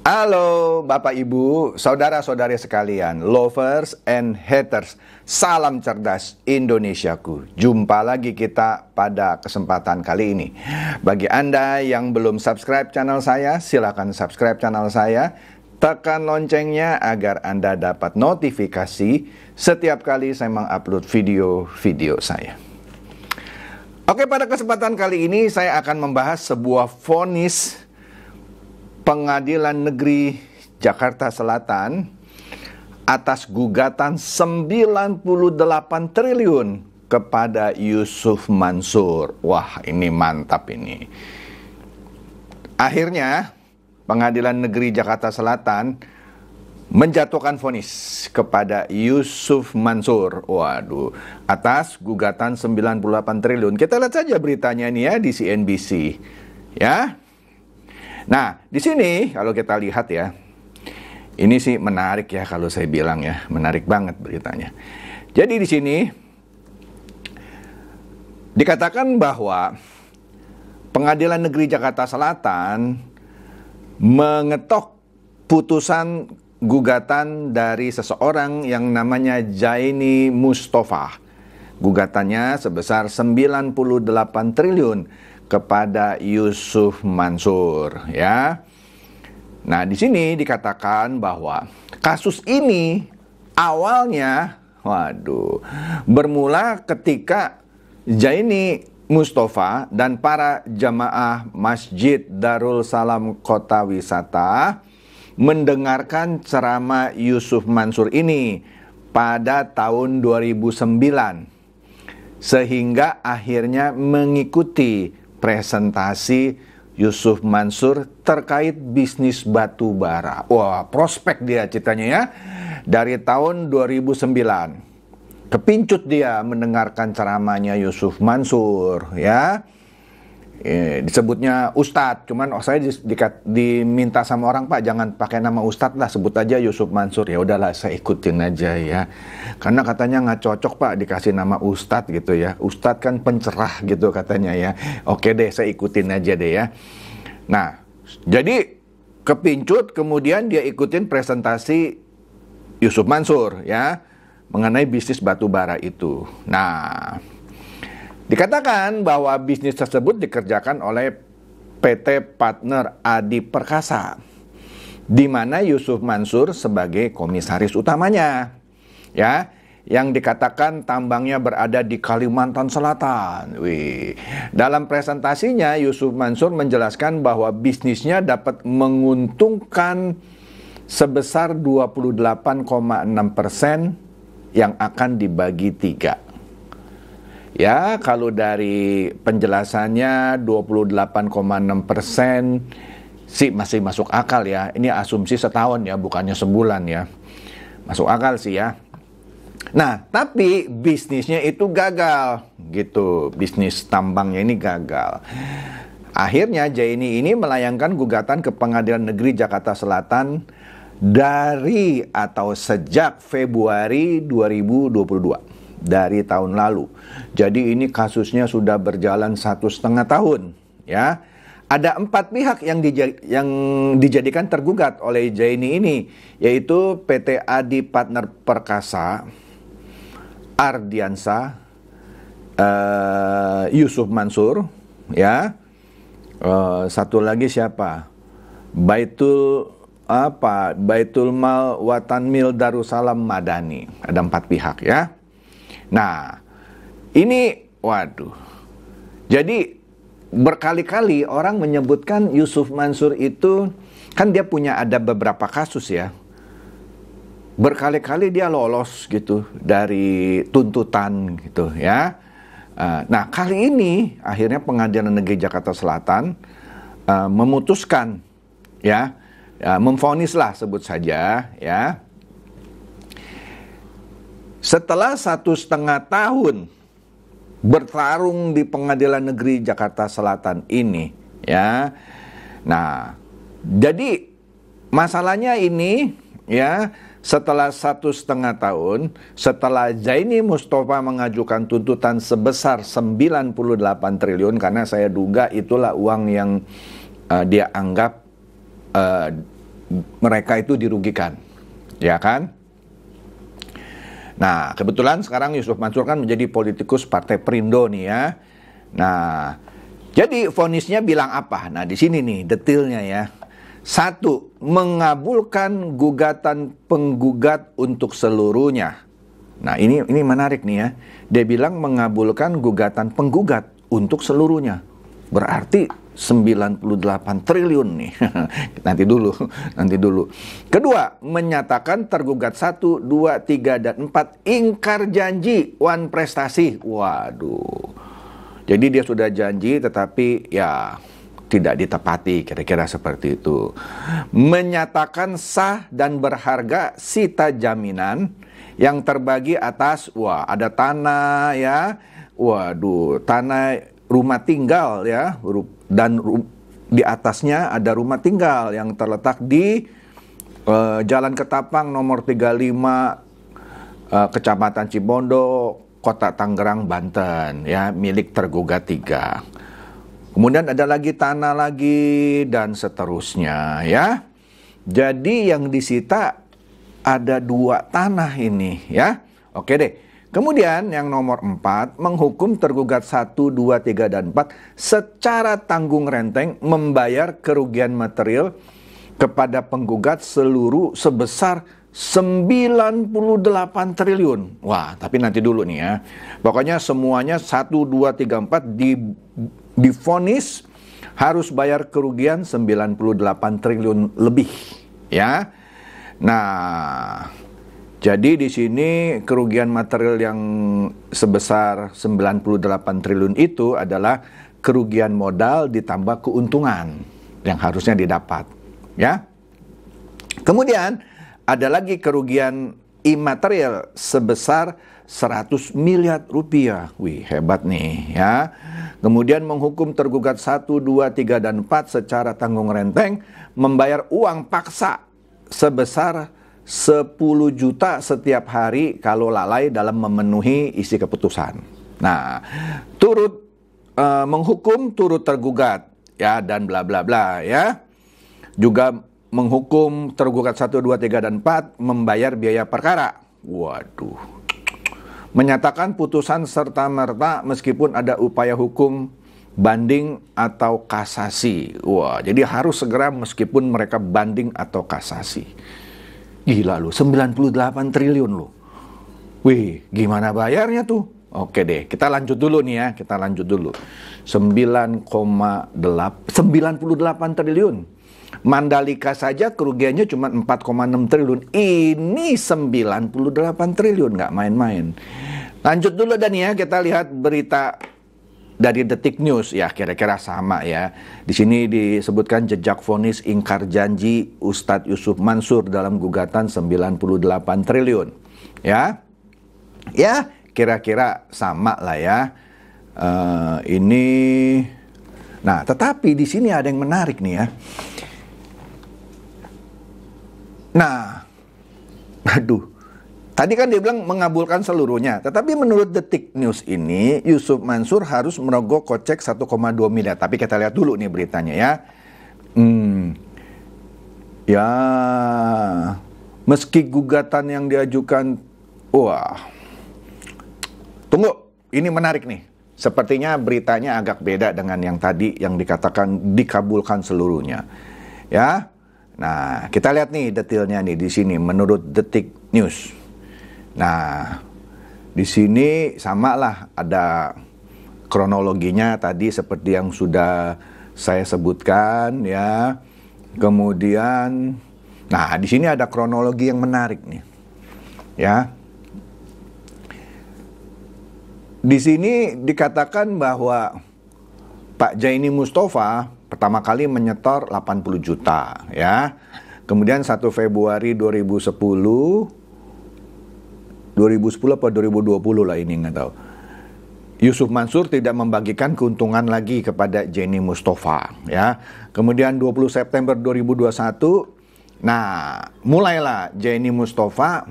Halo Bapak Ibu, saudara-saudari sekalian, lovers and haters, salam cerdas Indonesiaku. Jumpa lagi kita pada kesempatan kali ini. Bagi Anda yang belum subscribe channel saya, silakan subscribe channel saya. Tekan loncengnya agar Anda dapat notifikasi setiap kali saya mengupload video-video saya. Oke, pada kesempatan kali ini saya akan membahas sebuah vonis Pengadilan Negeri Jakarta Selatan atas gugatan 98 triliun kepada Yusuf Mansur. Wah, ini mantap ini. Akhirnya Pengadilan Negeri Jakarta Selatan menjatuhkan vonis kepada Yusuf Mansur. Waduh, atas gugatan 98 triliun. Kita lihat saja beritanya nih ya di CNBC. Ya. Nah, di sini kalau kita lihat ya, ini sih menarik ya kalau saya bilang ya, menarik banget beritanya. Jadi di sini dikatakan bahwa Pengadilan Negeri Jakarta Selatan mengetok putusan gugatan dari seseorang yang namanya Jaini Mustafa. Gugatannya sebesar 98 triliun kepada Yusuf Mansur, ya. Nah, di sini dikatakan bahwa kasus ini awalnya, bermula ketika Jaini Mustafa dan para jamaah Masjid Darul Salam Kota Wisata mendengarkan ceramah Yusuf Mansur ini pada tahun 2009, sehingga akhirnya mengikuti presentasi Yusuf Mansur terkait bisnis batu bara. Wah, prospek dia ceritanya ya. Dari tahun 2009 kepincut dia mendengarkan ceramahnya Yusuf Mansur, ya. Disebutnya Ustadz, cuman saya diminta sama orang, Pak, jangan pakai nama Ustadz lah, sebut aja Yusuf Mansur. Ya udahlah, saya ikutin aja ya, karena katanya nggak cocok, Pak, dikasih nama Ustadz gitu ya. Ustadz kan pencerah gitu katanya ya. Oke deh, saya ikutin aja deh ya. Nah, jadi kepincut, kemudian dia ikutin presentasi Yusuf Mansur ya mengenai bisnis batu bara itu. Nah, dikatakan bahwa bisnis tersebut dikerjakan oleh PT Partner Adi Perkasa, di mana Yusuf Mansur sebagai komisaris utamanya, ya, yang dikatakan tambangnya berada di Kalimantan Selatan. Dalam presentasinya Yusuf Mansur menjelaskan bahwa bisnisnya dapat menguntungkan sebesar 28,6% yang akan dibagi 3. Ya, kalau dari penjelasannya 28,6% sih masih masuk akal ya. Ini asumsi setahun ya, bukannya sebulan ya. Masuk akal sih ya. Nah, tapi bisnisnya itu gagal gitu. Bisnis tambangnya ini gagal. Akhirnya Jaini ini melayangkan gugatan ke Pengadilan Negeri Jakarta Selatan dari atau sejak Februari 2022. Dari tahun lalu. Jadi ini kasusnya sudah berjalan 1,5 tahun ya. Ada 4 pihak yang dijadikan tergugat oleh Jaini ini, yaitu PT Adi Partner Perkasa, Ardiansa, Yusuf Mansur ya. Satu lagi siapa? Baitul Mal Watanmil Darussalam Madani. Ada 4 pihak ya. Nah, ini waduh. Jadi berkali-kali orang menyebutkan Yusuf Mansur itu, kan dia ada beberapa kasus ya. Berkali-kali dia lolos gitu dari tuntutan gitu ya. Nah, kali ini akhirnya Pengadilan Negeri Jakarta Selatan memutuskan ya, memvonis lah sebut saja ya. Setelah 1,5 tahun bertarung di Pengadilan Negeri Jakarta Selatan ini, ya. Nah, jadi masalahnya ini, ya, setelah 1,5 tahun, setelah Jaini Mustafa mengajukan tuntutan sebesar 98 triliun, karena saya duga itulah uang yang dia anggap mereka itu dirugikan, ya kan? Nah, kebetulan sekarang Yusuf Mansur kan menjadi politikus Partai Perindo nih ya. Nah, jadi vonisnya bilang apa? Nah, di sini nih detailnya ya. 1. Mengabulkan gugatan penggugat untuk seluruhnya. Nah, ini menarik nih ya. Dia bilang mengabulkan gugatan penggugat untuk seluruhnya. Berarti 98 triliun nih. Nanti dulu. Kedua, menyatakan tergugat 1, 2, 3, dan 4 ingkar janji wan prestasi. Waduh. Jadi dia sudah janji tetapi ya tidak ditepati, kira-kira seperti itu. Menyatakan sah dan berharga sita jaminan yang terbagi atas, ada tanah ya. Waduh, tanah rumah tinggal ya, dan di atasnya ada rumah tinggal yang terletak di Jalan Ketapang nomor 35 Kecamatan Cibondo, Kota Tangerang, Banten ya, milik tergugat 3. Kemudian ada lagi tanah lagi dan seterusnya ya. Jadi yang disita ada 2 tanah ini ya. Oke deh. Kemudian yang nomor 4, menghukum tergugat 1, 2, 3, dan 4 secara tanggung renteng membayar kerugian material kepada penggugat seluruh sebesar 98 triliun. Wah, tapi nanti dulu nih ya. Pokoknya semuanya 1, 2, 3, 4 divonis harus bayar kerugian 98 triliun lebih ya. Nah, jadi di sini kerugian material yang sebesar 98 triliun itu adalah kerugian modal ditambah keuntungan yang harusnya didapat, ya. Kemudian ada lagi kerugian imaterial sebesar 100 miliar rupiah. Wih, hebat nih, ya. Kemudian menghukum tergugat 1, 2, 3, dan 4 secara tanggung renteng membayar uang paksa sebesar 10 juta setiap hari kalau lalai dalam memenuhi isi keputusan. Nah, menghukum turut tergugat ya, dan bla bla bla ya. Juga menghukum tergugat 1, 2, 3, dan 4 membayar biaya perkara. Waduh. Menyatakan putusan serta-merta meskipun ada upaya hukum banding atau kasasi. Wah, jadi harus segera meskipun mereka banding atau kasasi. Gila lu, 98 triliun lu. Wih, gimana bayarnya tuh? Oke deh, kita lanjut dulu nih ya, 98 triliun. Mandalika saja kerugiannya cuma 4,6 triliun. Ini 98 triliun, nggak main-main. Lanjut dulu dan ya, kita lihat berita dari Detik News ya, kira-kira sama ya. Di sini disebutkan jejak vonis ingkar janji Ustadz Yusuf Mansur dalam gugatan 98 triliun. Ya. Ya, kira-kira sama lah ya. Nah, tetapi di sini ada yang menarik nih ya. Nah, aduh. Tadi kan dia bilang mengabulkan seluruhnya. Tetapi menurut Detik News ini, Yusuf Mansur harus merogoh kocek 1,2 miliar. Tapi kita lihat dulu nih beritanya ya. Ya, meski gugatan yang diajukan, tunggu, ini menarik nih. Sepertinya beritanya agak beda dengan yang tadi yang dikatakan dikabulkan seluruhnya. Ya, nah kita lihat nih detailnya nih di sini menurut Detik News. Nah, di sini sama lah ada kronologinya tadi seperti yang sudah saya sebutkan ya. Kemudian, nah di sini ada kronologi yang menarik nih, ya. Di sini dikatakan bahwa Pak Jaini Mustafa pertama kali menyetor 80 juta, ya. Kemudian 1 Februari 2010 apa 2020 lah ini, nggak tahu. Yusuf Mansur tidak membagikan keuntungan lagi kepada Jaini Mustafa, ya. Kemudian 20 September 2021, nah mulailah Jaini Mustafa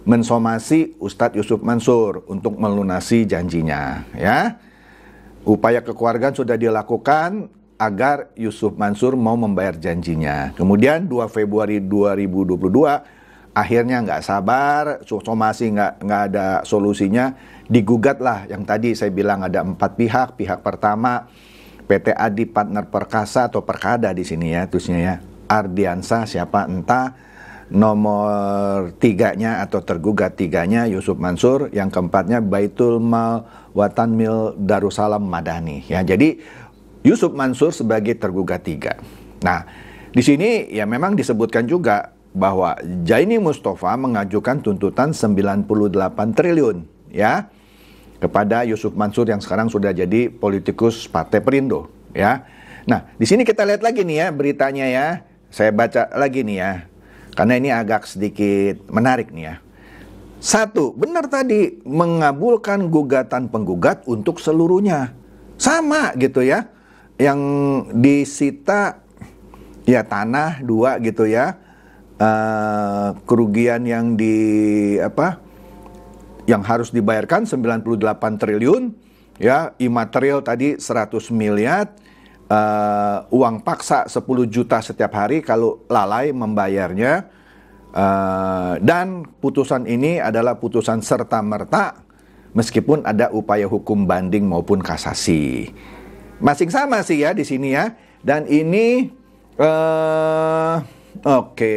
mensomasi Ustadz Yusuf Mansur untuk melunasi janjinya, ya. Upaya kekeluargaan sudah dilakukan agar Yusuf Mansur mau membayar janjinya. Kemudian 2 Februari 2022, akhirnya nggak sabar, somasi nggak ada solusinya, digugatlah yang tadi saya bilang ada 4 pihak. Pihak pertama PT Adi Partner Perkasa atau Perkada di sini ya, terusnya ya, Ardiansa siapa entah. Nomor 3-nya atau tergugat 3-nya Yusuf Mansur, yang keempatnya Baitul Mal Watan Mil Darussalam Madani ya. Jadi Yusuf Mansur sebagai tergugat 3. Nah, di sini ya memang disebutkan juga bahwa Jaini Mustafa mengajukan tuntutan 98 triliun ya kepada Yusuf Mansur yang sekarang sudah jadi politikus Partai Perindo ya. Nah, di sini kita lihat lagi nih ya beritanya ya. Saya baca lagi nih ya. Karena ini agak sedikit menarik nih ya. 1, benar tadi mengabulkan gugatan penggugat untuk seluruhnya. Sama gitu ya. Yang disita ya tanah 2 gitu ya. Kerugian yang yang harus dibayarkan 98 triliun ya, imaterial tadi 100 miliar. Uang paksa 10 juta setiap hari kalau lalai membayarnya, dan putusan ini adalah putusan serta-merta meskipun ada upaya hukum banding maupun kasasi. Masing sama sih ya di sini ya. Dan ini oke.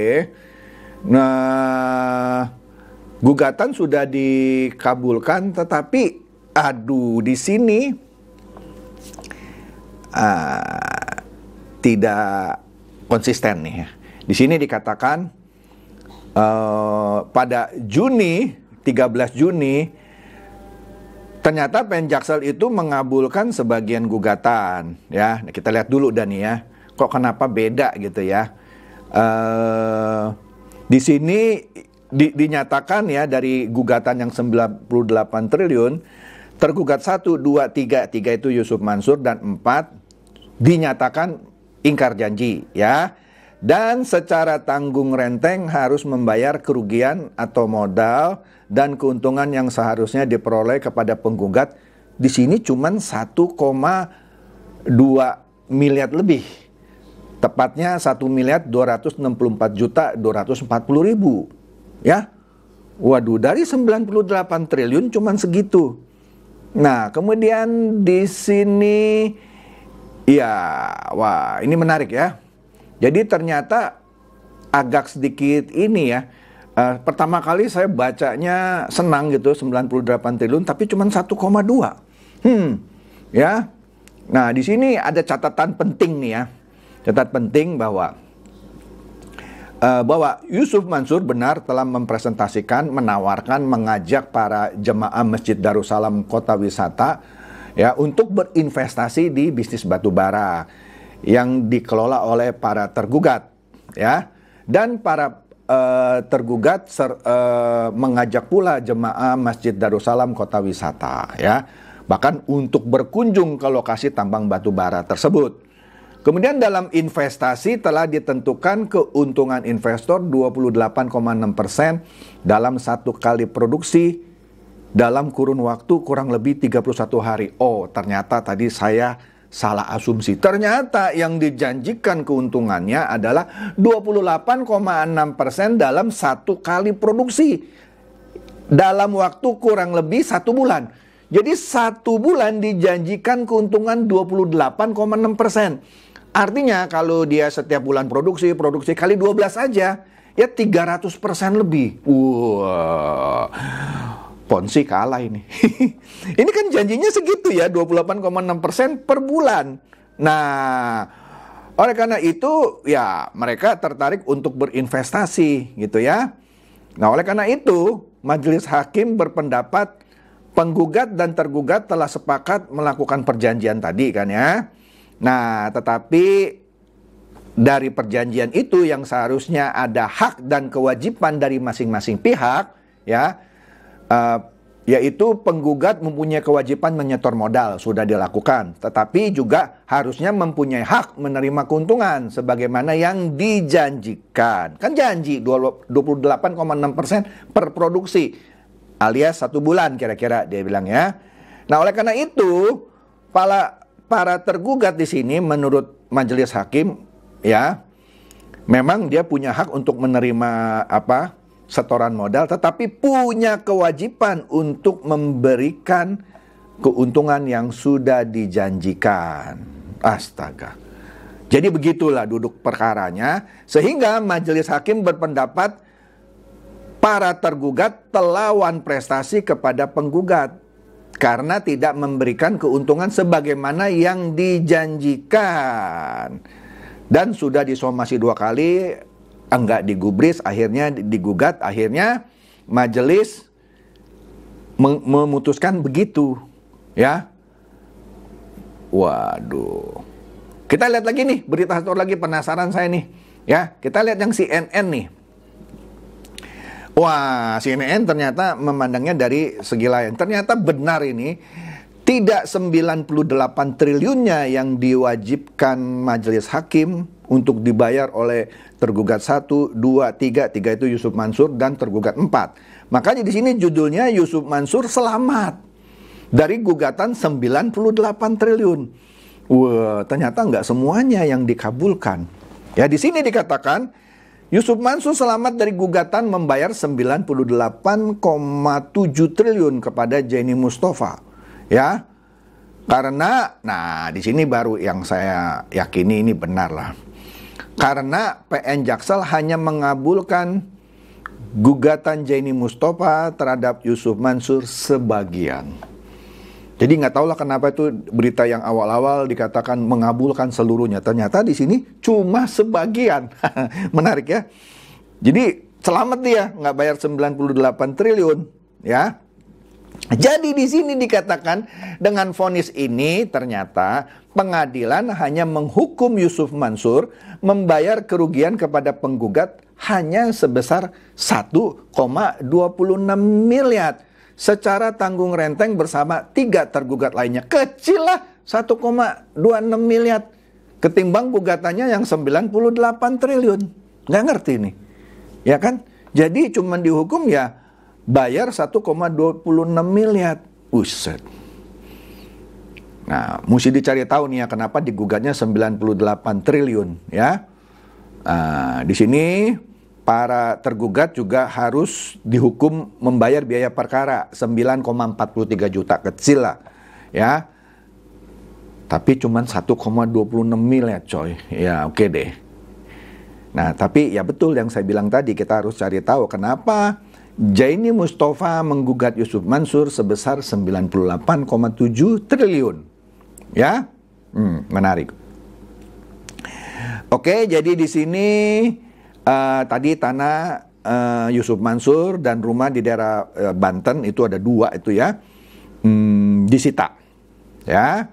Nah, gugatan sudah dikabulkan, tetapi aduh di sini tidak konsisten nih ya. Di sini dikatakan pada Juni, 13 Juni, ternyata Penjaksel itu mengabulkan sebagian gugatan ya. Nah, kita lihat dulu dan ya, kok kenapa beda gitu ya. Di sini dinyatakan ya dari gugatan yang 98 triliun, tergugat 1, 2, 3 itu Yusuf Mansur, dan 4 dinyatakan ingkar janji ya, dan secara tanggung renteng harus membayar kerugian atau modal dan keuntungan yang seharusnya diperoleh kepada penggugat. Di sini cuman 1,2 miliar lebih, tepatnya 1.264.240.000 ya. Waduh, dari 98 triliun cuman segitu. Nah, kemudian di sini ya, wah ini menarik ya. Jadi ternyata agak sedikit ini ya. Pertama kali saya bacanya senang gitu, 98 triliun tapi cuma 1,2. Ya. Nah, di sini ada catatan penting nih ya. Catatan penting bahwa Yusuf Mansur benar telah mempresentasikan, menawarkan, mengajak para jemaah Masjid Darussalam Kota Wisata ya untuk berinvestasi di bisnis batu bara yang dikelola oleh para tergugat ya, dan para tergugat mengajak pula jemaah Masjid Darussalam Kota Wisata ya, bahkan untuk berkunjung ke lokasi tambang batu bara tersebut. Kemudian dalam investasi telah ditentukan keuntungan investor 28,6% dalam 1 kali produksi dalam kurun waktu kurang lebih 31 hari. Oh, ternyata tadi saya salah asumsi. Ternyata yang dijanjikan keuntungannya adalah 28,6% dalam 1 kali produksi dalam waktu kurang lebih 1 bulan. Jadi 1 bulan dijanjikan keuntungan 28,6%. Artinya kalau dia setiap bulan produksi kali 12 aja, ya 300% lebih. Wah, Ponzi kalah ini. Ini kan janjinya segitu ya, 28,6% per bulan. Nah, oleh karena itu ya mereka tertarik untuk berinvestasi gitu ya. Nah, oleh karena itu majelis hakim berpendapat penggugat dan tergugat telah sepakat melakukan perjanjian tadi kan ya. Nah, tetapi dari perjanjian itu yang seharusnya ada hak dan kewajiban dari masing-masing pihak ya, yaitu penggugat mempunyai kewajiban menyetor modal, sudah dilakukan, tetapi juga harusnya mempunyai hak menerima keuntungan sebagaimana yang dijanjikan. Kan janji 28,6% per produksi alias 1 bulan kira-kira dia bilang ya. Nah, oleh karena itu para tergugat di sini menurut majelis hakim ya, memang dia punya hak untuk menerima setoran modal, tetapi punya kewajiban untuk memberikan keuntungan yang sudah dijanjikan. Astaga. Jadi begitulah duduk perkaranya, sehingga majelis hakim berpendapat para tergugat telah wan prestasi kepada penggugat karena tidak memberikan keuntungan sebagaimana yang dijanjikan. Dan sudah disomasi 2 kali, enggak digubris, akhirnya digugat, akhirnya majelis memutuskan begitu, ya. Waduh. Kita lihat lagi nih, berita satu lagi, penasaran saya nih, ya. Kita lihat yang CNN nih. Wah, CNN ternyata memandangnya dari segi lain. Ternyata benar ini, tidak 98 triliunnya yang diwajibkan majelis hakim untuk dibayar oleh tergugat 1, 2, 3 itu Yusuf Mansur dan tergugat 4. Makanya di sini judulnya Yusuf Mansur selamat dari gugatan 98 triliun. Wah, ternyata nggak semuanya yang dikabulkan. Ya, di sini dikatakan Yusuf Mansur selamat dari gugatan membayar 98,7 triliun kepada Jenny Mustafa. Ya, karena, nah di sini baru yang saya yakini ini benar lah. Karena PN Jaksel hanya mengabulkan gugatan Jenny Mustafa terhadap Yusuf Mansur sebagian. Jadi nggak tahulah kenapa itu berita yang awal-awal dikatakan mengabulkan seluruhnya. Ternyata di sini cuma sebagian. Menarik ya. Jadi selamat dia nggak bayar 98 triliun, ya. Jadi di sini dikatakan dengan vonis ini ternyata pengadilan hanya menghukum Yusuf Mansur membayar kerugian kepada penggugat hanya sebesar 1,26 miliar secara tanggung renteng bersama 3 tergugat lainnya. Kecil lah 1,26 miliar ketimbang gugatannya yang 98 triliun. Nggak ngerti nih, ya kan? Jadi cuma dihukum ya bayar 1,26 miliar. Buset. Nah, mesti dicari tahu nih ya kenapa digugatnya 98 triliun, ya. Di sini para tergugat juga harus dihukum membayar biaya perkara 9,43 juta, kecil lah, ya. Tapi cuma 1,26 miliar coy. Ya oke deh. Nah, tapi ya betul yang saya bilang tadi, kita harus cari tahu kenapa Jenny Mustafa menggugat Yusuf Mansur sebesar 98,7 triliun. Ya, menarik. Oke, jadi di sini tadi tanah Yusuf Mansur dan rumah di daerah Banten itu ada 2 itu ya, disita. Ya,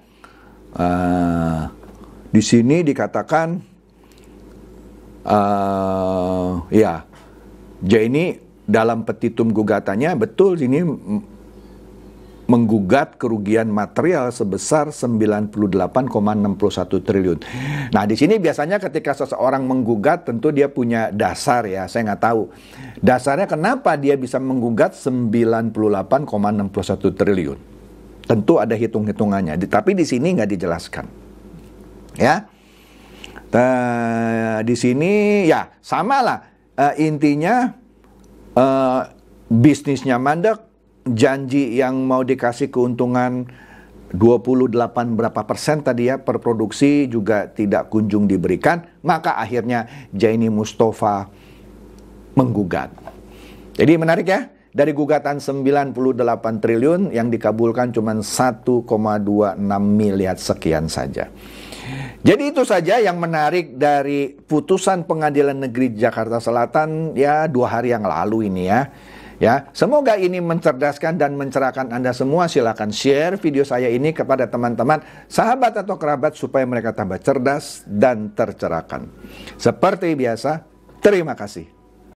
di sini dikatakan ya, Jenny dalam petitum gugatannya betul ini menggugat kerugian material sebesar 98,61 triliun. Nah, di sini biasanya ketika seseorang menggugat tentu dia punya dasar ya. Saya nggak tahu dasarnya kenapa dia bisa menggugat 98,61 triliun. Tentu ada hitung-hitungannya. Tapi di sini nggak dijelaskan. Ya. Di sini ya sama lah. Intinya bisnisnya mandek, janji yang mau dikasih keuntungan 28 berapa persen tadi ya per produksi juga tidak kunjung diberikan, maka akhirnya Jenny Mustafa menggugat. Jadi menarik ya, dari gugatan 98 triliun yang dikabulkan cuma 1,26 miliar sekian saja. Jadi itu saja yang menarik dari putusan Pengadilan Negeri Jakarta Selatan ya 2 hari yang lalu ini ya. Ya, semoga ini mencerdaskan dan mencerahkan Anda semua. Silakan share video saya ini kepada teman-teman, sahabat atau kerabat supaya mereka tambah cerdas dan tercerahkan. Seperti biasa, terima kasih.